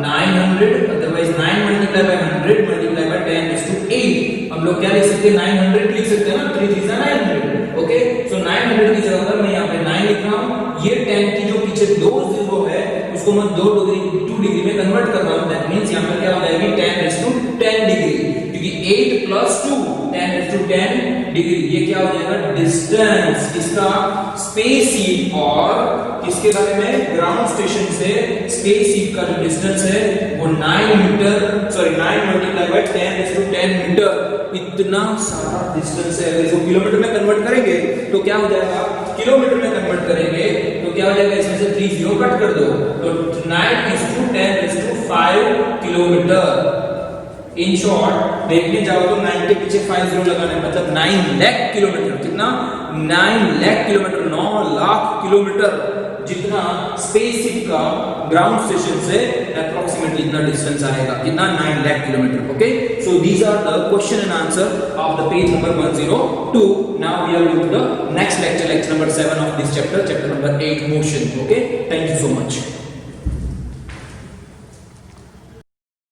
900, otherwise 9 multiply by 100 multiply by 10⁸। हम लोग क्या लिख सकते हैं? 900 लिख सकते हैं ना। 3 3s are 900, ओके। सो 900 की जगह पर मैं यहाँ पे 9 लिख रहा हूँ। ये 10 की जो पीछे 2 जीरो है उसको मैं 2 डिग्री में कन्वर्ट कर रहा हूँ। दैट मींस यहाँ पर क्या हो जाएगी? 10⁸10 डिग्री, क्योंकि 8 + 2 10⁸10 डिग्री। ये क्या हो जाएगा? डिस्टेंस। इसका स्पेसशिप और किसके बारे में? ग्राउंड स्टेशन से स्पेसशिप का जो डिस्टेंस है वो 9 मल्टीप्लाई बाय 10⁸10 मीटर। इतना सारा डिस्टेंस है। अगर इसको किलोमीटर में कन्वर्ट करेंगे तो क्या हो जाएगा? किलोमीटर में कन्वर्ट करेंगे तो क्या हो जाएगा? इसमें से 3 जीरो कट कर दो, तो 9 × 10⁵5 किलोमीटर। इन शॉर्ट देखने जाओ तो 9 के पीछे 50 लगाना है, मतलब 9 लाख किलोमीटर। कितना? 9 लाख किलोमीटर, 9 लाख किलोमीटर जितना स्पेसशिप का ग्राउंड स्टेशन से अप्रोक्सीमेटली इतना डिस्टेंस आएगा। कितना? 9 lakh kilometre. Okay, so these are the question and answer of the page number 102. Now we are going to the next lecture, lecture number 7 of this chapter, chapter number 8, motion. Okay, thank you so much.